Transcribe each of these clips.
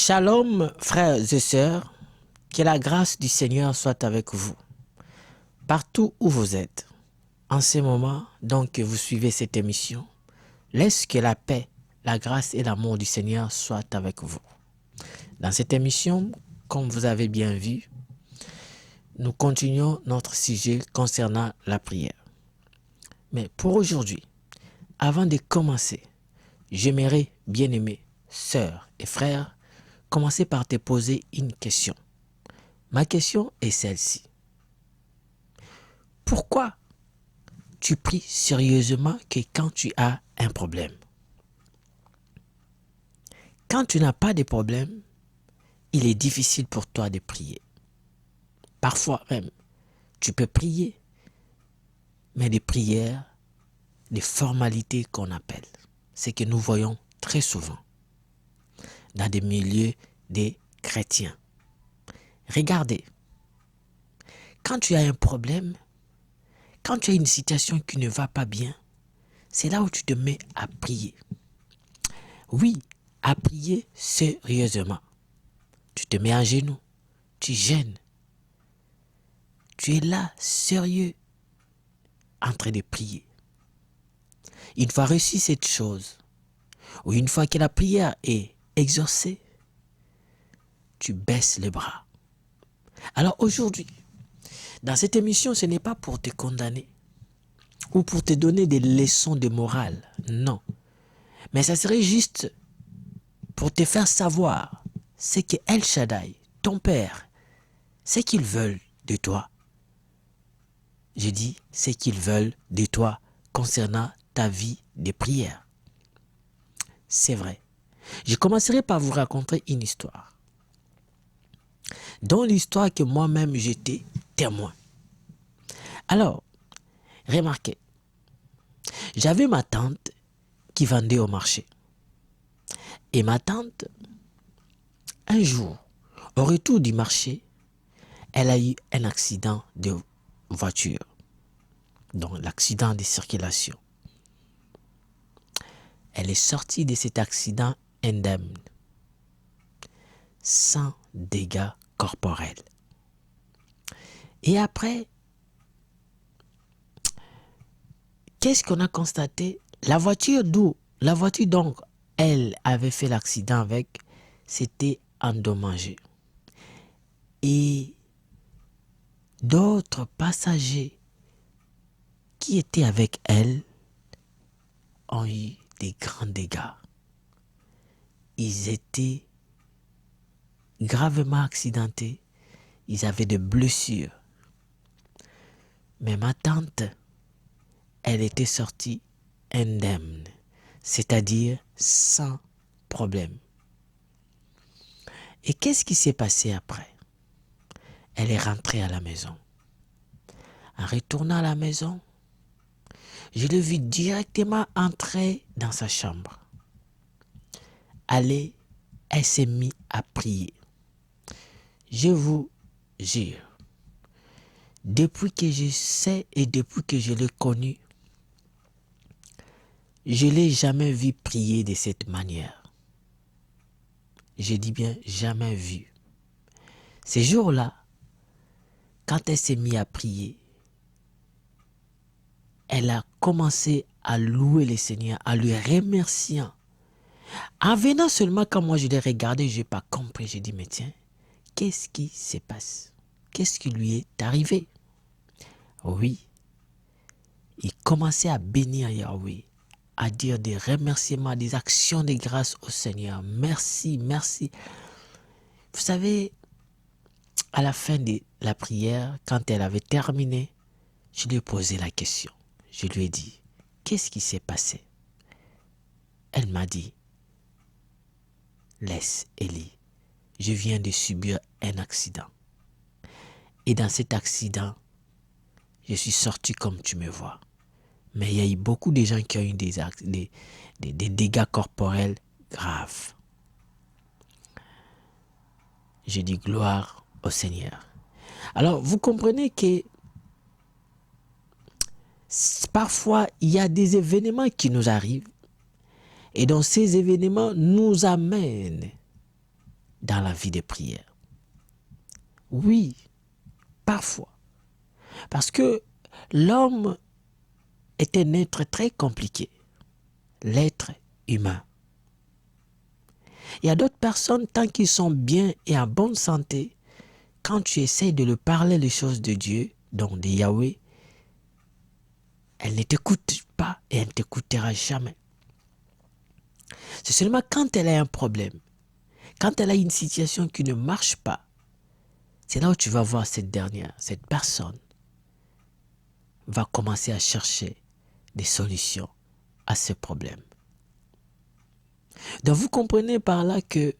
Shalom, frères et sœurs, que la grâce du Seigneur soit avec vous, partout où vous êtes. En ce moment, donc, que vous suivez cette émission, laisse que la paix, la grâce et l'amour du Seigneur soient avec vous. Dans cette émission, comme vous avez bien vu, nous continuons notre sujet concernant la prière. Mais pour aujourd'hui, avant de commencer, j'aimerais, bien-aimés, sœurs et frères, commencer par te poser une question. Ma question est celle-ci. Pourquoi tu pries sérieusement que quand tu as un problème? Quand tu n'as pas de problème, il est difficile pour toi de prier. Parfois même, tu peux prier, mais des prières, des formalités qu'on appelle, c'est que nous voyons très souvent dans des milieux des chrétiens. Regardez, quand tu as un problème, quand tu as une situation qui ne va pas bien, c'est là où tu te mets à prier. Oui, à prier sérieusement. Tu te mets à genoux, tu gênes. Tu es là, sérieux, en train de prier. Une fois réussi cette chose, ou une fois que la prière est exaucée, tu baisses les bras. Alors aujourd'hui, dans cette émission, ce n'est pas pour te condamner ou pour te donner des leçons de morale, non. Mais ça serait juste pour te faire savoir ce que El Shaddai, ton Père, ce qu'ils veulent de toi. Je dis ce qu'ils veulent de toi concernant ta vie de prière. C'est vrai. Je commencerai par vous raconter une histoire. Dans l'histoire que moi-même j'étais témoin. Alors, remarquez, j'avais ma tante qui vendait au marché. Et ma tante, un jour, au retour du marché, elle a eu un accident de voiture. Donc l'accident de circulation. Elle est sortie de cet accident indemne, sans dégâts corporels. Et après, qu'est-ce qu'on a constaté? La voiture donc elle avait fait l'accident avec, c'était endommagé. Et d'autres passagers qui étaient avec elle ont eu des grands dégâts. Ils étaient gravement accidentés. Ils avaient des blessures. Mais ma tante, elle était sortie indemne, c'est-à-dire sans problème. Et qu'est-ce qui s'est passé après? Elle est rentrée à la maison. En retournant à la maison, je l'ai vue directement entrer dans sa chambre. Elle s'est mise à prier. Je vous jure, depuis que je sais et depuis que je l'ai connue, je ne l'ai jamais vue prier de cette manière. Je dis bien jamais vue. Ces jours-là, quand elle s'est mise à prier, elle a commencé à louer le Seigneur, à lui remercier. En venant seulement, quand moi je l'ai regardé, je n'ai pas compris. J'ai dit, mais tiens, qu'est-ce qui se passe? Qu'est-ce qui lui est arrivé? Oui, il commençait à bénir Yahweh, à dire des remerciements, des actions de grâce au Seigneur. Merci, merci. Vous savez, à la fin de la prière, quand elle avait terminé, je lui ai posé la question. Je lui ai dit, qu'est-ce qui s'est passé? Elle m'a dit, laisse Élie, je viens de subir un accident. Et dans cet accident, je suis sorti comme tu me vois. Mais il y a eu beaucoup de gens qui ont eu des dégâts corporels graves. Je dis gloire au Seigneur. Alors, vous comprenez que parfois, il y a des événements qui nous arrivent. Et donc, ces événements nous amènent dans la vie de prière. Oui, parfois. Parce que l'homme est un être très compliqué, l'être humain. Il y a d'autres personnes, tant qu'ils sont bien et en bonne santé, quand tu essaies de leur parler les choses de Dieu, donc de Yahweh, elle ne t'écoute pas et elle ne t'écoutera jamais. C'est seulement quand elle a un problème, quand elle a une situation qui ne marche pas, c'est là où tu vas voir cette personne va commencer à chercher des solutions à ce problème. Donc vous comprenez par là que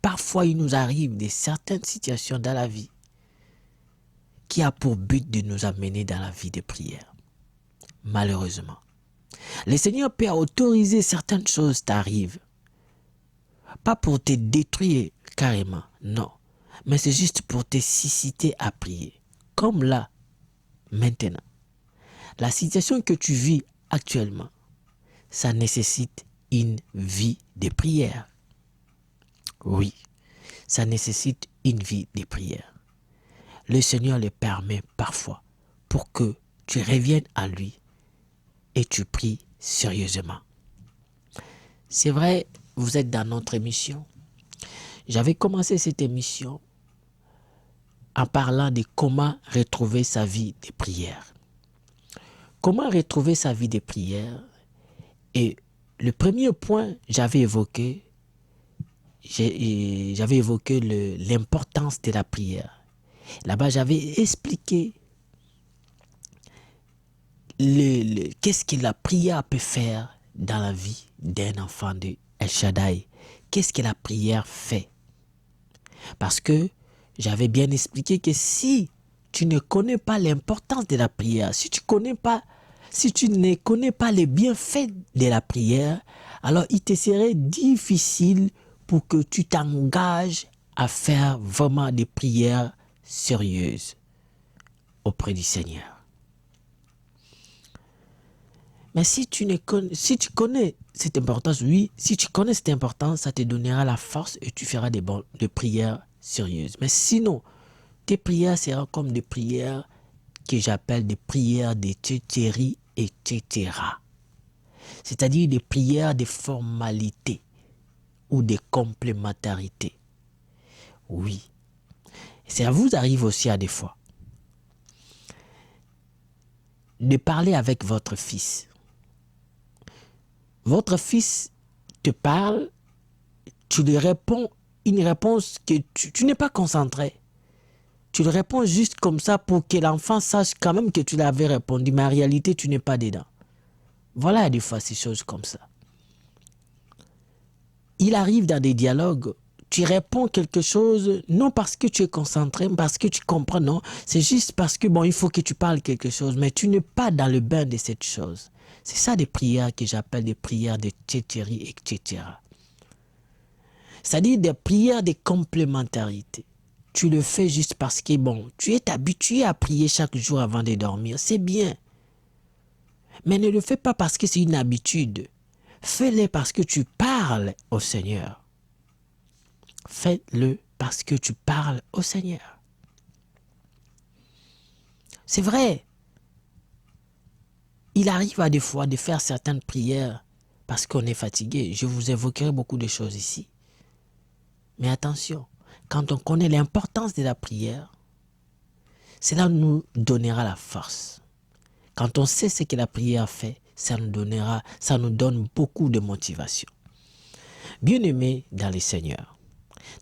parfois il nous arrive de certaines situations dans la vie qui a pour but de nous amener dans la vie de prière. Malheureusement. Le Seigneur peut autoriser certaines choses t'arrivent. Pas pour te détruire carrément, non. Mais c'est juste pour te susciter à prier. Comme là, maintenant. La situation que tu vis actuellement, ça nécessite une vie de prière. Oui, ça nécessite une vie de prière. Le Seigneur le permet parfois pour que tu reviennes à lui et tu pries sérieusement. C'est vrai, vous êtes dans notre émission. J'avais commencé cette émission en parlant de comment retrouver sa vie de prière. Comment retrouver sa vie de prière? Et le premier point, j'avais évoqué l'importance de la prière. Là-bas, j'avais expliqué qu'est-ce que la prière peut faire dans la vie d'un enfant de El Shaddai. Qu'est-ce que la prière fait? Parce que j'avais bien expliqué que si tu ne connais pas l'importance de la prière, si tu ne connais pas les bienfaits de la prière, alors il te serait difficile pour que tu t'engages à faire vraiment des prières sérieuses auprès du Seigneur. Mais si tu connais cette importance, oui, si tu connais cette importance, ça te donnera la force et tu feras des prières sérieuses. Mais sinon, tes prières seront comme des prières que j'appelle des prières de tétéri et tétéra. C'est-à-dire des prières de formalité ou de complémentarité. Oui. Ça vous arrive aussi à des fois de parler avec votre fils. Votre fils te parle, tu lui réponds une réponse que tu n'es pas concentré. Tu lui réponds juste comme ça pour que l'enfant sache quand même que tu l'avais répondu, mais en réalité, tu n'es pas dedans. Voilà des fois ces choses comme ça. Il arrive dans des dialogues, tu réponds quelque chose, non parce que tu es concentré, parce que tu comprends, non. C'est juste parce que, il faut que tu parles quelque chose, mais tu n'es pas dans le bain de cette chose. C'est ça des prières que j'appelle des prières de tétéri, etc. C'est-à-dire des prières de complémentarité. Tu le fais juste parce que, tu es habitué à prier chaque jour avant de dormir. C'est bien. Mais ne le fais pas parce que c'est une habitude. Fais-le parce que tu parles au Seigneur. Fais-le parce que tu parles au Seigneur. C'est vrai. Il arrive à des fois de faire certaines prières parce qu'on est fatigué. Je vous évoquerai beaucoup de choses ici. Mais attention, quand on connaît l'importance de la prière, cela nous donnera la force. Quand on sait ce que la prière fait, ça nous donne beaucoup de motivation. Bien-aimés dans le Seigneur,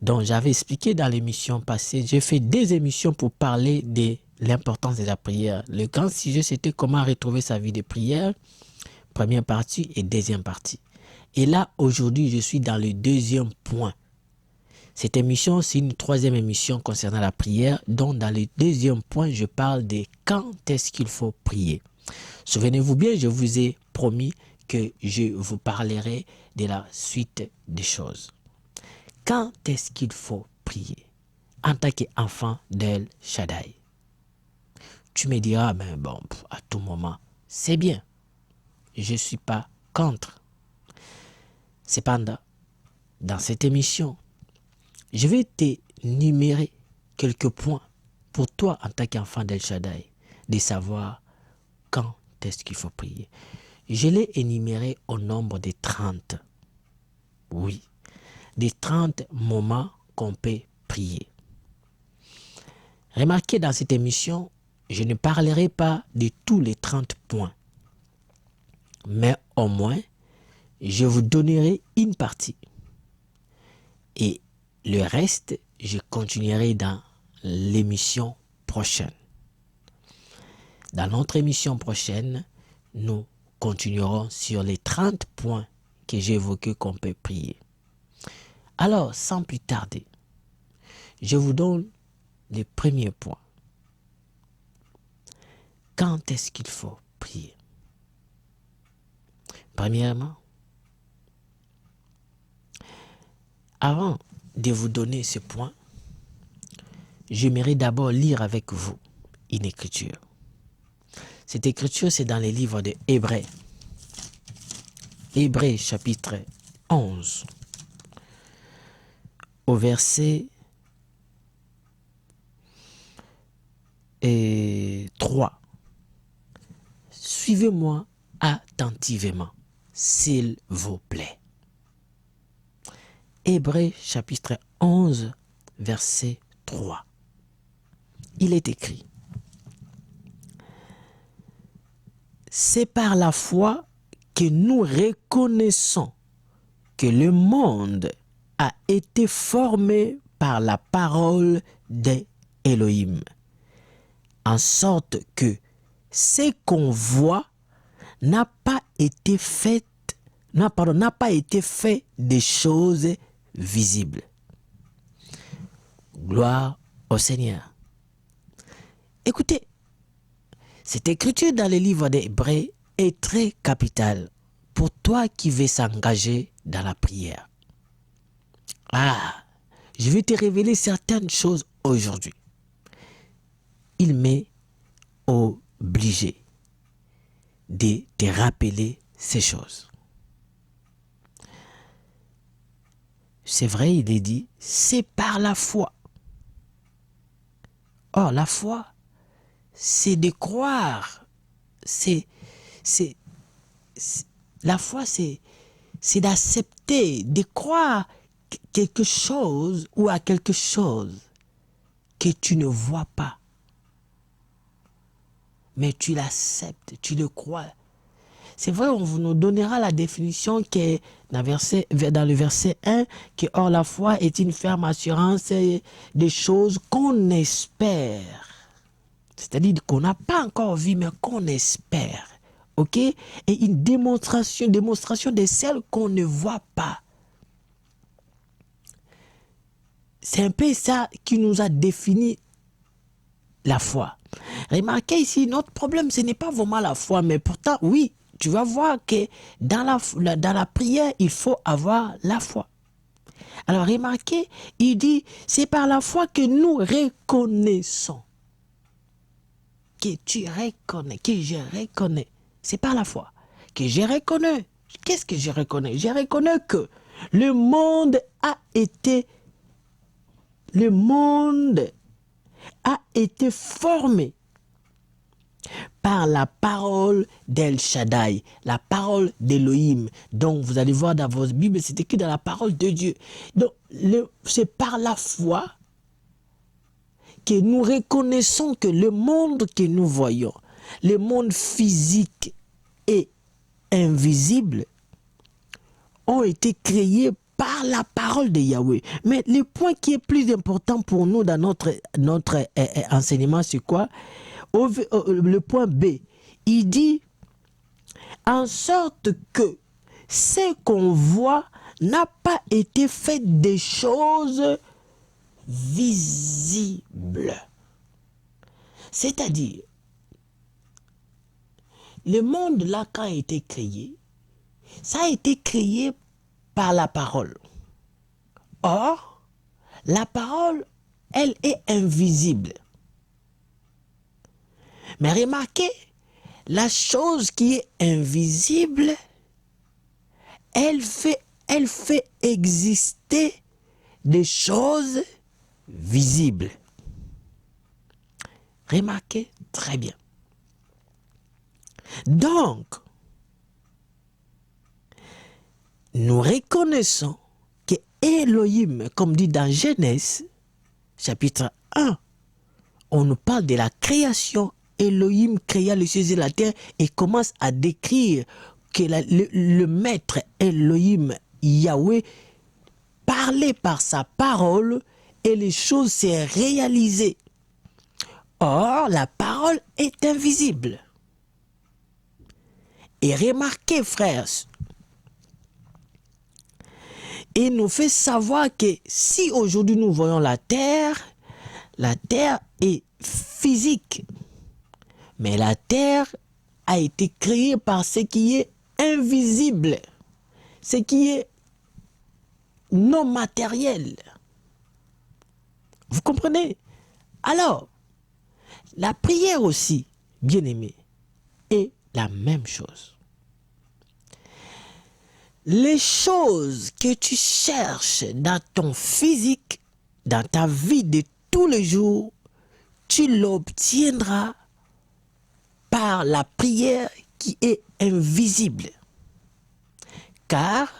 donc j'avais expliqué dans l'émission passée, j'ai fait des émissions pour parler de l'importance de la prière. Le grand sujet, c'était comment retrouver sa vie de prière, première partie et deuxième partie. Et là, aujourd'hui, je suis dans le deuxième point. Cette émission, c'est une troisième émission concernant la prière, dont dans le deuxième point, je parle de quand est-ce qu'il faut prier. Souvenez-vous bien, je vous ai promis que je vous parlerai de la suite des choses. Quand est-ce qu'il faut prier en tant qu'enfant d'El Shaddai? Tu me diras, à tout moment, c'est bien. Je ne suis pas contre. Cependant, dans cette émission, Je vais t'énumérer quelques points pour toi en tant qu'enfant d'El Shaddai, de savoir quand est-ce qu'il faut prier. Je l'ai énuméré au nombre de 30. Oui, des 30 moments qu'on peut prier. Remarquez dans cette émission, je ne parlerai pas de tous les 30 points, mais au moins, je vous donnerai une partie. Et le reste, je continuerai dans l'émission prochaine. Dans notre émission prochaine, nous continuerons sur les 30 points que j'ai évoqués qu'on peut prier. Alors, sans plus tarder, je vous donne les premiers points. Quand est-ce qu'il faut prier? Premièrement, avant de vous donner ce point, j'aimerais d'abord lire avec vous une écriture. Cette écriture, c'est dans les livres de Hébreux. Hébreux chapitre 11, au verset 3. Suivez-moi attentivement, s'il vous plaît. Hébreux chapitre 11, verset 3. Il est écrit: c'est par la foi que nous reconnaissons que le monde a été formé par la parole d'Élohim, en sorte que ce qu'on voit n'a pas été fait des choses visibles. Gloire au Seigneur. Écoutez, cette écriture dans les livres des Hébreux est très capitale pour toi qui veux s'engager dans la prière. Je vais te révéler certaines choses aujourd'hui. Il m'est obligé de te rappeler ces choses. C'est vrai, il est dit, c'est par la foi. Or, la foi, c'est de croire. La foi, c'est d'accepter, de croire quelque chose ou à quelque chose que tu ne vois pas. Mais tu l'acceptes, tu le crois. C'est vrai, on nous donnera la définition qui est dans le verset 1, que or la foi est une ferme assurance des choses qu'on espère. C'est-à-dire qu'on n'a pas encore vu, mais qu'on espère. Ok? Et une démonstration de celles qu'on ne voit pas. C'est un peu ça qui nous a défini la foi. Remarquez ici, notre problème, ce n'est pas vraiment la foi, mais pourtant, oui, tu vas voir que dans la prière, il faut avoir la foi. Alors, remarquez, il dit, c'est par la foi que nous reconnaissons. Que tu reconnais, que je reconnais. C'est par la foi que je reconnais. Qu'est-ce que je reconnais? Je reconnais que le monde a été formé par la parole d'El Shaddai, la parole d'Élohim. Donc, vous allez voir dans votre Bible, c'est écrit dans la parole de Dieu. Donc, c'est par la foi que nous reconnaissons que le monde que nous voyons, le monde physique et invisible, ont été créés par la parole de Yahweh. Mais le point qui est plus important pour nous dans notre enseignement, c'est quoi? Le point B, il dit, en sorte que ce qu'on voit n'a pas été fait des choses visibles. C'est-à-dire, le monde là, quand a été créé, ça a été créé par la parole. Or, la parole, elle est invisible. Mais remarquez, la chose qui est invisible, elle fait exister des choses visibles. Remarquez très bien. Donc, nous reconnaissons que Elohim, comme dit dans Genèse, chapitre 1, on nous parle de la création. Elohim créa les cieux et la terre et commence à décrire que le maître Elohim, Yahweh, parlait par sa parole et les choses s'est réalisées. Or, la parole est invisible. Et remarquez, frères, il nous fait savoir que si aujourd'hui nous voyons la terre est physique. Mais la terre a été créée par ce qui est invisible, ce qui est non matériel. Vous comprenez? Alors, la prière aussi, bien-aimé, est la même chose. Les choses que tu cherches dans ton physique, dans ta vie de tous les jours, tu l'obtiendras par la prière qui est invisible. Car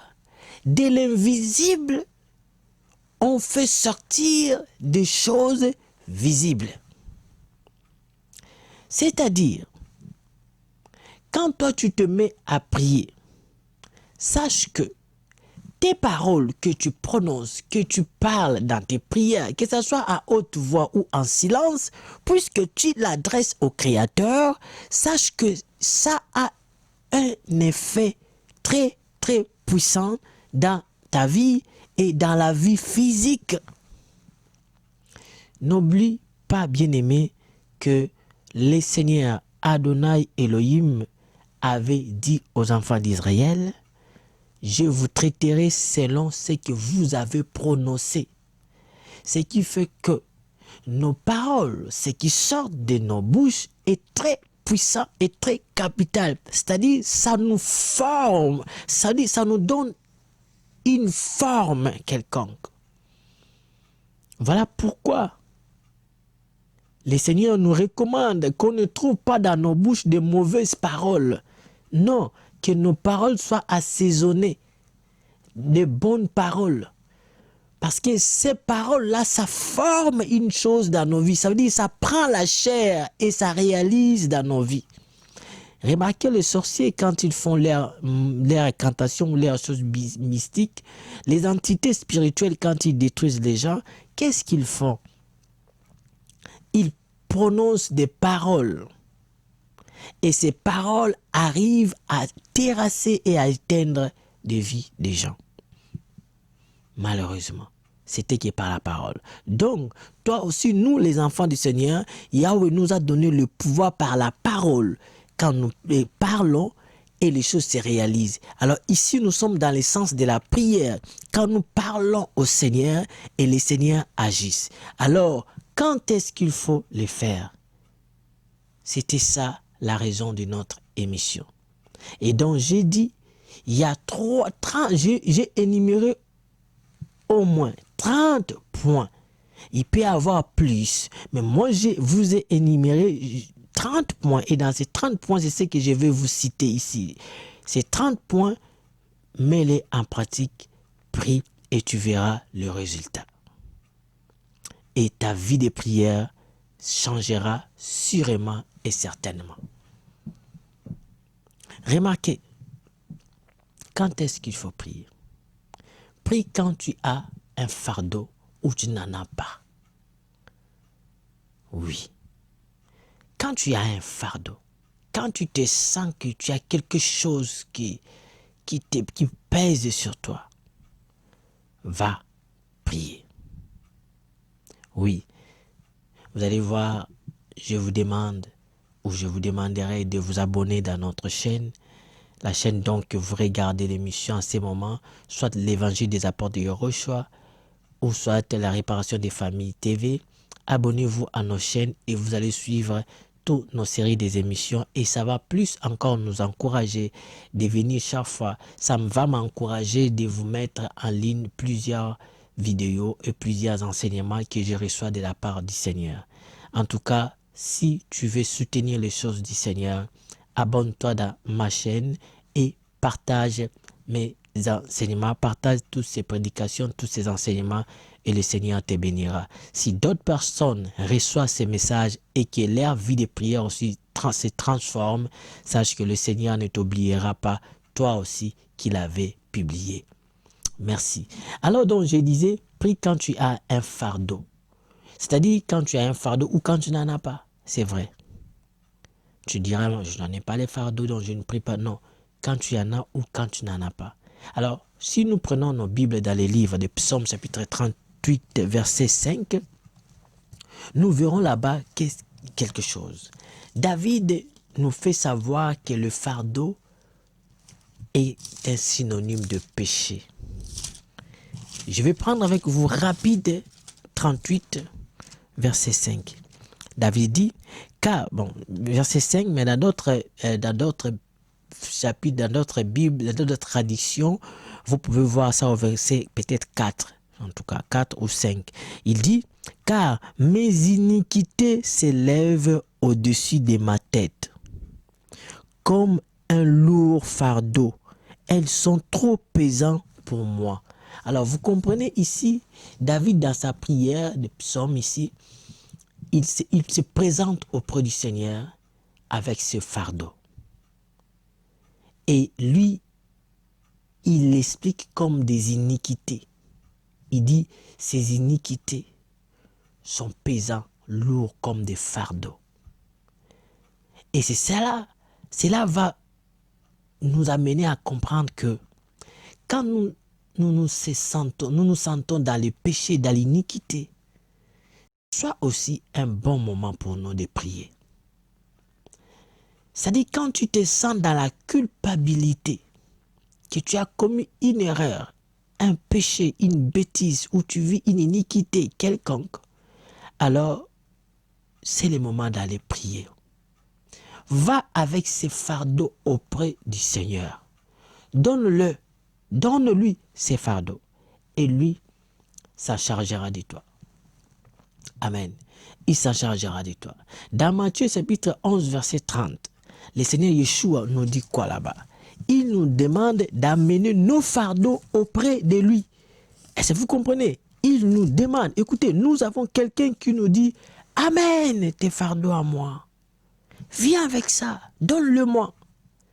de l'invisible, on fait sortir des choses visibles. C'est-à-dire, quand toi tu te mets à prier, sache que tes paroles que tu prononces, que tu parles dans tes prières, que ce soit à haute voix ou en silence, puisque tu l'adresses au Créateur, sache que ça a un effet très très puissant dans ta vie et dans la vie physique. N'oublie pas, bien-aimé, que le Seigneur Adonai Elohim avait dit aux enfants d'Israël: je vous traiterai selon ce que vous avez prononcé. Ce qui fait que nos paroles, ce qui sort de nos bouches est très puissant et très capital. C'est-à-dire, ça nous forme, c'est-à-dire, ça nous donne une forme quelconque. Voilà pourquoi le Seigneur nous recommande qu'on ne trouve pas dans nos bouches de mauvaises paroles. Non, que nos paroles soient assaisonnées de bonnes paroles. Parce que ces paroles-là, ça forme une chose dans nos vies. Ça veut dire que ça prend la chair et ça réalise dans nos vies. Remarquez les sorciers quand ils font leur incantation ou leurs choses mystiques. Les entités spirituelles, quand ils détruisent les gens, qu'est-ce qu'ils font? Ils prononcent des paroles. Et ces paroles arrivent à terrasser et à atteindre des vies des gens. Malheureusement, c'était qui est par la parole. Donc, toi aussi, nous les enfants du Seigneur, Yahweh nous a donné le pouvoir par la parole. Quand nous parlons, et les choses se réalisent. Alors ici, nous sommes dans le sens de la prière. Quand nous parlons au Seigneur, et les Seigneurs agissent. Alors, quand est-ce qu'il faut le faire? C'était ça la raison de notre émission. Et donc, j'ai dit, il y a j'ai énuméré au moins 30 points. Il peut y avoir plus, mais moi, je vous ai énuméré 30 points. Et dans ces 30 points, c'est ce que je vais vous citer ici. Ces 30 points, mets-les en pratique, prie, et tu verras le résultat. Et ta vie de prière changera sûrement et certainement. Remarquez, quand est-ce qu'il faut prier? Prie quand tu as un fardeau ou tu n'en as pas. Oui. Quand tu as un fardeau, quand tu te sens que tu as quelque chose qui pèse sur toi, va prier. Oui. Vous allez voir, je vous demande ou je vous demanderai de vous abonner dans notre chaîne. La chaîne donc que vous regardez l'émission en ce moment, soit l'évangile des apôtres de Yahushua ou soit la réparation des familles TV. Abonnez-vous à nos chaînes et vous allez suivre toutes nos séries des émissions et ça va plus encore nous encourager de venir chaque fois. Ça va m'encourager de vous mettre en ligne plusieurs vidéos et plusieurs enseignements que je reçois de la part du Seigneur. En tout cas, si tu veux soutenir les choses du Seigneur, abonne-toi dans ma chaîne et partage mes enseignements, partage toutes ces prédications, tous ces enseignements et le Seigneur te bénira. Si d'autres personnes reçoivent ces messages et que leur vie de prière aussi se transforme, sache que le Seigneur ne t'oubliera pas, toi aussi qui l'avais publié. Merci. Alors donc je disais, prie quand tu as un fardeau. C'est-à-dire quand tu as un fardeau ou quand tu n'en as pas. C'est vrai. Tu diras, je n'en ai pas les fardeaux, donc je ne prie pas. Non, quand tu en as ou quand tu n'en as pas. Alors, si nous prenons nos Bibles dans les livres de Psaume chapitre 38, verset 5, nous verrons là-bas quelque chose. David nous fait savoir que le fardeau est un synonyme de péché. Je vais prendre avec vous rapide 38, verset 5. David dit, car, bon, verset 5, mais dans d'autres chapitres, dans d'autres Bibles, dans d'autres traditions, vous pouvez voir ça au verset peut-être 4, en tout cas 4 ou 5. Il dit, car mes iniquités s'élèvent au-dessus de ma tête, comme un lourd fardeau. Elles sont trop pesantes pour moi. Alors vous comprenez ici, David dans sa prière de psaume ici, il se présente auprès du Seigneur avec ce fardeau. Et lui, il l'explique comme des iniquités. Il dit, ces iniquités sont pesantes, lourds comme des fardeaux. Et c'est cela va nous amener à comprendre que quand nous nous sentons dans le péché, dans l'iniquité, soit aussi un bon moment pour nous de prier. C'est-à-dire quand tu te sens dans la culpabilité, que tu as commis une erreur, un péché, une bêtise, ou tu vis une iniquité quelconque, alors c'est le moment d'aller prier. Va avec ces fardeaux auprès du Seigneur. Donne-lui ces fardeaux et lui s'en chargera de toi. Amen. Il s'en chargera de toi. Dans Matthieu chapitre 11 verset 30, le Seigneur Yeshua nous dit quoi là-bas? Il nous demande d'amener nos fardeaux auprès de lui. Est-ce que vous comprenez? Il nous demande, écoutez, nous avons quelqu'un qui nous dit, amène tes fardeaux à moi. Viens avec ça, donne-le-moi.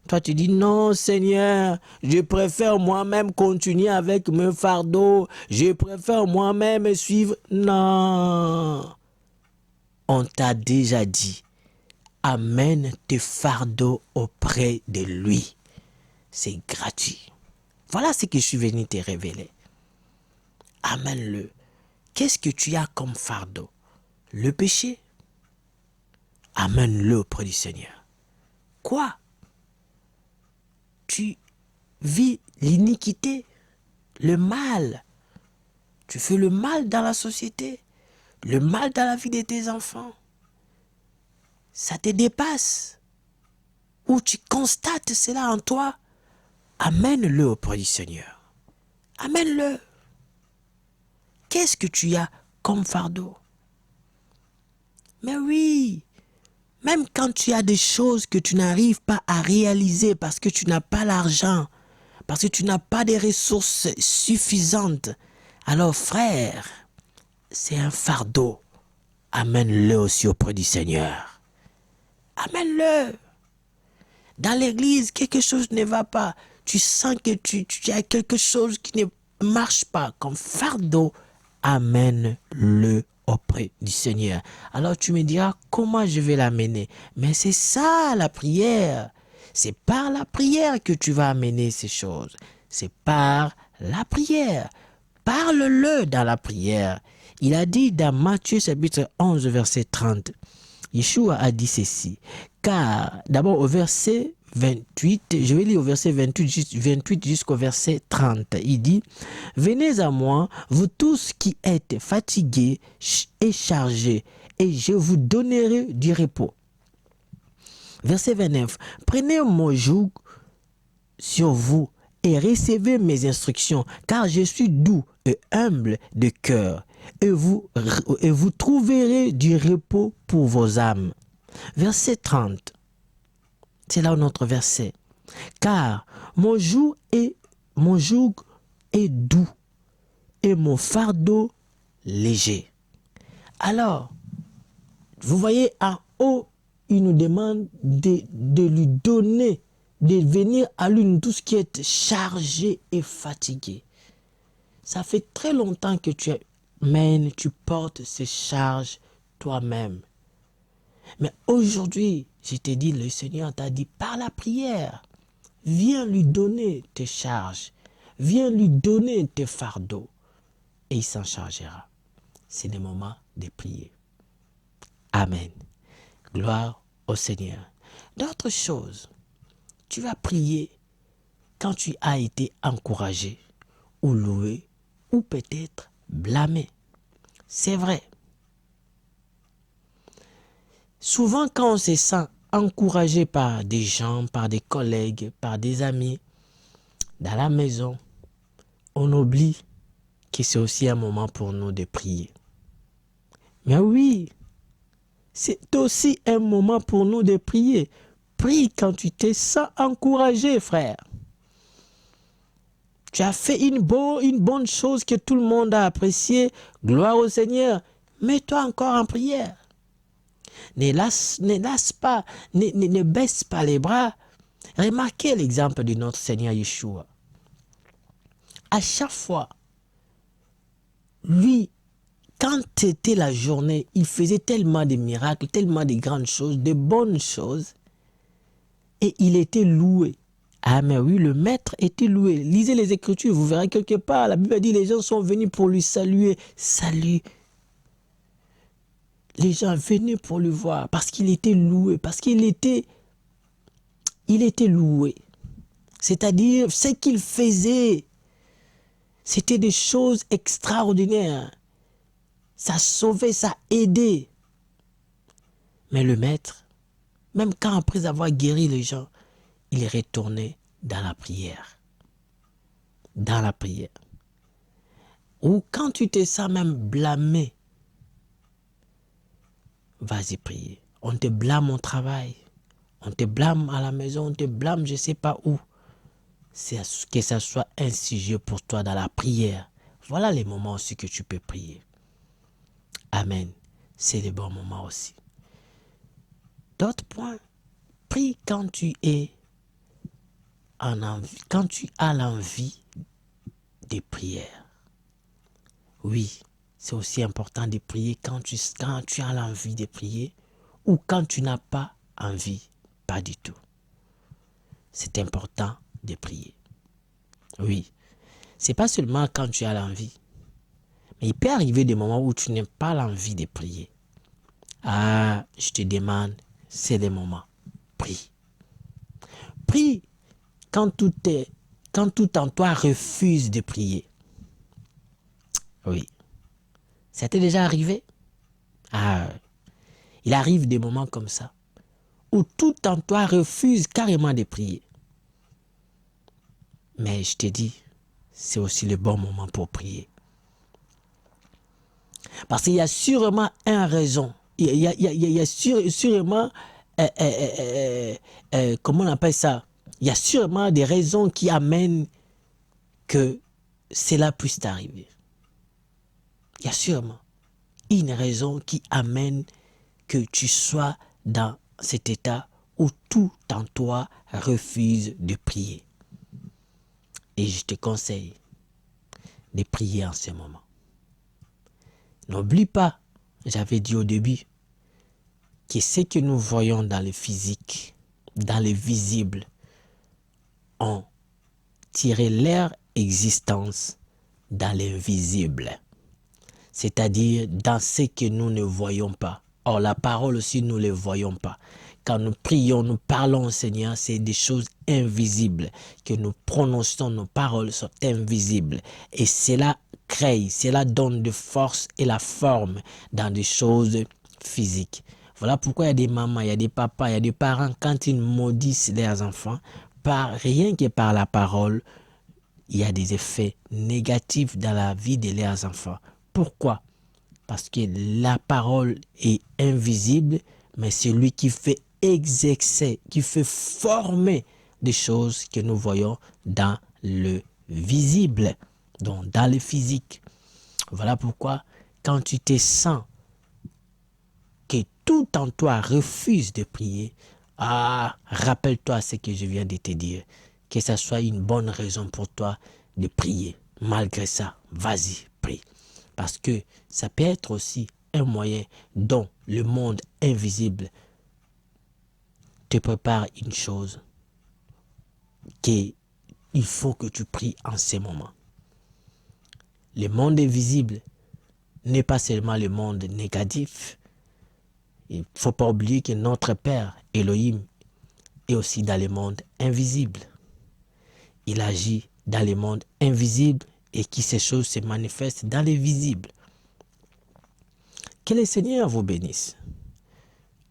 Toi, tu dis, non, Seigneur, je préfère moi-même continuer avec mes fardeaux. Je préfère moi-même suivre. Non. On t'a déjà dit, amène tes fardeaux auprès de lui. C'est gratuit. Voilà ce que je suis venu te révéler. Amène-le. Qu'est-ce que tu as comme fardeau? Le péché? Amène-le auprès du Seigneur. Quoi? Tu vis l'iniquité, le mal. Tu fais le mal dans la société, le mal dans la vie de tes enfants. Ça te dépasse. Ou tu constates cela en toi. Amène-le auprès du Seigneur. Amène-le. Qu'est-ce que tu as comme fardeau? Mais oui, même quand tu as des choses que tu n'arrives pas à réaliser parce que tu n'as pas l'argent, parce que tu n'as pas des ressources suffisantes, alors frère, c'est un fardeau. Amène-le aussi auprès du Seigneur. Amène-le. Dans l'église, quelque chose ne va pas. Tu sens que tu as quelque chose qui ne marche pas comme fardeau. Amène-le auprès du Seigneur. Alors tu me diras, comment je vais l'amener? Mais c'est ça la prière. C'est par la prière que tu vas amener ces choses. C'est par la prière. Parle-le dans la prière. Il a dit dans Matthieu chapitre 11 verset 30. Yeshua a dit ceci. Car d'abord au verset 28, je vais lire au verset 28 jusqu'au verset 30. Il dit, venez à moi, vous tous qui êtes fatigués et chargés, et je vous donnerai du repos. Verset 29, prenez mon joug sur vous et recevez mes instructions, car je suis doux et humble de cœur, et vous trouverez du repos pour vos âmes. Verset 30. C'est là notre verset. Car mon joug est doux et mon fardeau léger. Alors, vous voyez en haut, il nous demande de lui donner, de venir à lui tout ce qui est chargé et fatigué. Ça fait très longtemps que tu portes ces charges toi-même. Mais aujourd'hui, je te dis, le Seigneur t'a dit par la prière, viens lui donner tes charges, viens lui donner tes fardeaux et il s'en chargera. C'est le moment de prier. Amen. Gloire au Seigneur. D'autres choses, tu vas prier quand tu as été encouragé ou loué ou peut-être blâmé. C'est vrai. Souvent quand on se sent encouragé par des gens, par des collègues, par des amis, dans la maison, on oublie que c'est aussi un moment pour nous de prier. Mais oui, c'est aussi un moment pour nous de prier. Prie quand tu te sens encouragé, frère. Tu as fait une bonne chose que tout le monde a appréciée. Gloire au Seigneur. Mets-toi encore en prière. Ne pas, ne baisse pas les bras. Remarquez l'exemple de notre Seigneur Yeshua. À chaque fois, lui, quand c'était la journée, il faisait tellement de miracles, tellement de grandes choses, de bonnes choses, et il était loué. Ah mais oui, le maître était loué. Lisez les Écritures, vous verrez quelque part, la Bible dit les gens sont venus pour lui saluer. Salut. Les gens venaient pour le voir parce qu'il était loué, parce qu'il était loué. C'est-à-dire, ce qu'il faisait, c'était des choses extraordinaires. Ça sauvait, ça aidait. Mais le maître, même quand après avoir guéri les gens, il retournait dans la prière. Dans la prière. Ou quand tu te sens même blâmé, vas-y prier. On te blâme au travail, on te blâme à la maison, on te blâme je ne sais pas où. Que ça soit un sujet pour toi dans la prière. Voilà les moments aussi que tu peux prier. Amen. C'est le bon moment aussi. D'autres points, prie quand tu es en envie, quand tu as l'envie de prière. Oui, c'est aussi important de prier quand tu as l'envie de prier ou quand tu n'as pas envie, pas du tout. C'est important de prier. Oui, c'est pas seulement quand tu as l'envie, mais il peut arriver des moments où tu n'as pas l'envie de prier. Ah, je te demande, c'est le moment. Prie. Prie quand tout en toi refuse de prier. Oui. Ça t'est déjà arrivé? Ah, il arrive des moments comme ça, où tout en toi refuse carrément de prier. Mais je te dis, c'est aussi le bon moment pour prier. Parce qu'il y a sûrement une raison. Il y a sûrement, comment on appelle ça? Il y a sûrement des raisons qui amènent que cela puisse t'arriver. Il y a sûrement une raison qui amène que tu sois dans cet état où tout en toi refuse de prier. Et je te conseille de prier en ce moment. N'oublie pas, j'avais dit au début, que ce que nous voyons dans le physique, dans le visible, ont tiré leur existence dans l'invisible. C'est-à-dire dans ce que nous ne voyons pas. Or, la parole aussi, nous ne le voyons pas. Quand nous prions, nous parlons au Seigneur, c'est des choses invisibles que nous prononçons, nos paroles sont invisibles. Et cela crée, cela donne de force et la forme dans des choses physiques. Voilà pourquoi il y a des mamans, il y a des papas, il y a des parents, quand ils maudissent leurs enfants, rien que par la parole, il y a des effets négatifs dans la vie de leurs enfants. Pourquoi? Parce que la parole est invisible, mais c'est lui qui fait exercer, qui fait former des choses que nous voyons dans le visible, donc dans le physique. Voilà pourquoi, quand tu te sens que tout en toi refuse de prier, rappelle-toi ce que je viens de te dire, que ça soit une bonne raison pour toi de prier. Malgré ça, vas-y, prie. Parce que ça peut être aussi un moyen dont le monde invisible te prépare une chose qu'il faut que tu pries en ces moments. Le monde invisible n'est pas seulement le monde négatif. Il ne faut pas oublier que notre Père, Elohim, est aussi dans le monde invisible. Il agit dans le monde invisible et que ces choses se manifestent dans le visible. Que le Seigneur vous bénisse.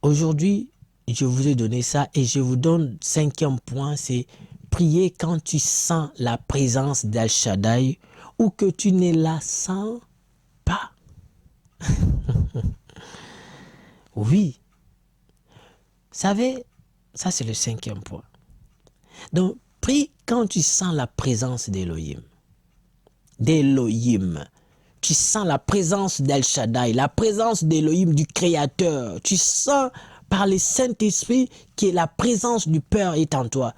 Aujourd'hui, je vous ai donné ça et je vous donne 5e point, c'est prier quand tu sens la présence d'El Shaddai ou que tu ne la sens pas. Oui. Vous savez, ça c'est le 5e point. Donc, prie quand tu sens la présence d'Elohim. Tu sens la présence d'El Shaddai, la présence d'Elohim, du Créateur. Tu sens par le Saint-Esprit que la présence du Père est en toi.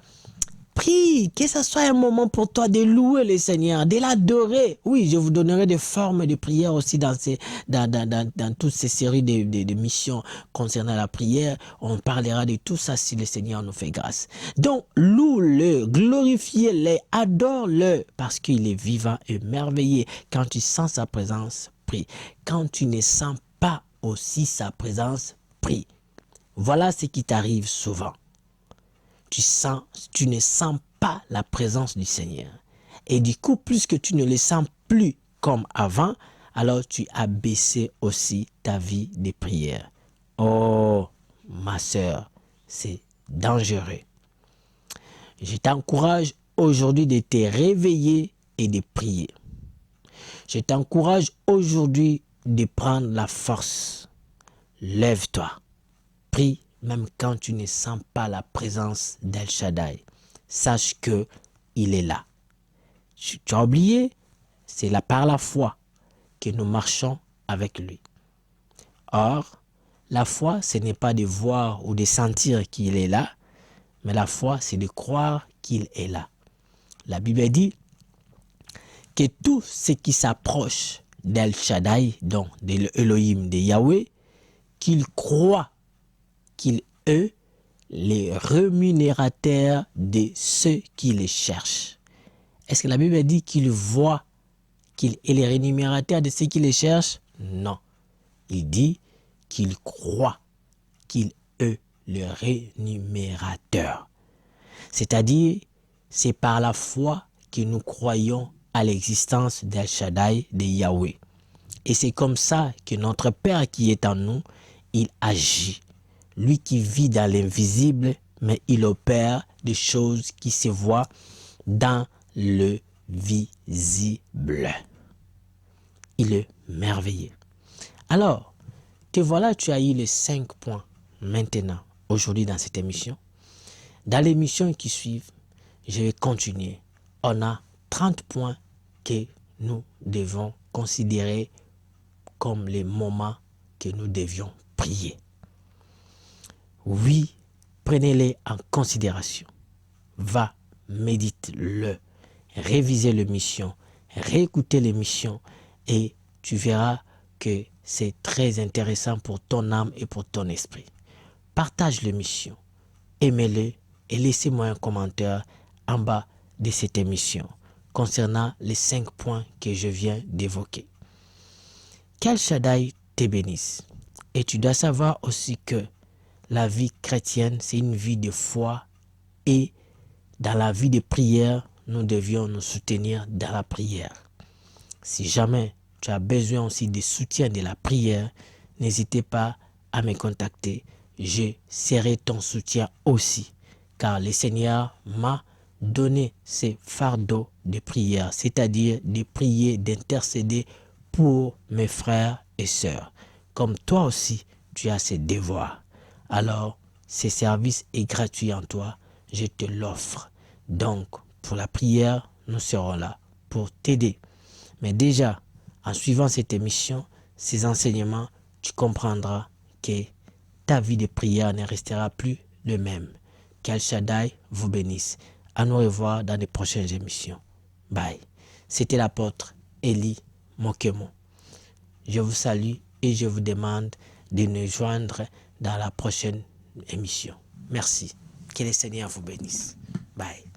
Prie, que ce soit un moment pour toi de louer le Seigneur, de l'adorer. Oui, je vous donnerai des formes de prière aussi dans toutes ces séries de missions concernant la prière. On parlera de tout ça si le Seigneur nous fait grâce. Donc, loue-le, glorifie-le, adore-le, parce qu'il est vivant et merveilleux. Quand tu sens sa présence, prie. Quand tu ne sens pas aussi sa présence, prie. Voilà ce qui t'arrive souvent. Tu ne sens pas la présence du Seigneur. Et du coup, plus que tu ne le sens plus comme avant, alors tu as baissé aussi ta vie de prière. Oh, ma sœur, c'est dangereux. Je t'encourage aujourd'hui de te réveiller et de prier. Je t'encourage aujourd'hui de prendre la force. Lève-toi, prie. Même quand tu ne sens pas la présence d'El Shaddai, sache que il est là. Tu as oublié, c'est là par la foi que nous marchons avec lui. Or, la foi, ce n'est pas de voir ou de sentir qu'il est là, mais la foi, c'est de croire qu'il est là. La Bible dit que tout ce qui s'approche d'El Shaddai, donc de l'Elohim, de Yahweh, qu'il croit qu'il est les rémunérateurs de ceux qui les cherchent. Est-ce que la Bible dit qu'il voit qu'il est les rémunérateurs de ceux qui les cherchent? Non. Il dit qu'il croit qu'il est le rémunérateur. C'est-à-dire, c'est par la foi que nous croyons à l'existence d'El Shaddai, de Yahweh. Et c'est comme ça que notre Père qui est en nous, il agit. Lui qui vit dans l'invisible, mais il opère des choses qui se voient dans le visible. Il est merveilleux. Alors, te voilà, tu as eu les 5 points maintenant, aujourd'hui dans cette émission. Dans l'émission qui suivent, je vais continuer. On a 30 points que nous devons considérer comme les moments que nous devions prier. Oui, prenez-les en considération. Va, médite-le, révisez l'émission, réécoutez l'émission et tu verras que c'est très intéressant pour ton âme et pour ton esprit. Partage l'émission, aimez-le et laissez-moi un commentaire en bas de cette émission concernant les 5 points que je viens d'évoquer. Qu'El Shaddai te bénisse. Et tu dois savoir aussi que la vie chrétienne, c'est une vie de foi et dans la vie de prière, nous devions nous soutenir dans la prière. Si jamais tu as besoin aussi de soutien de la prière, n'hésitez pas à me contacter. Je serai ton soutien aussi, car le Seigneur m'a donner ces fardeaux de prière, c'est-à-dire de prier, d'intercéder pour mes frères et sœurs. Comme toi aussi, tu as ces devoirs. Alors, ce service est gratuit en toi, je te l'offre. Donc, pour la prière, nous serons là pour t'aider. Mais déjà, en suivant cette émission, ces enseignements, tu comprendras que ta vie de prière ne restera plus le même. Qu'El Shaddai vous bénisse. À nous revoir dans les prochaines émissions. Bye. C'était l'apôtre Eli Mokemo. Je vous salue et je vous demande de nous joindre dans la prochaine émission. Merci. Que le Seigneur vous bénisse. Bye.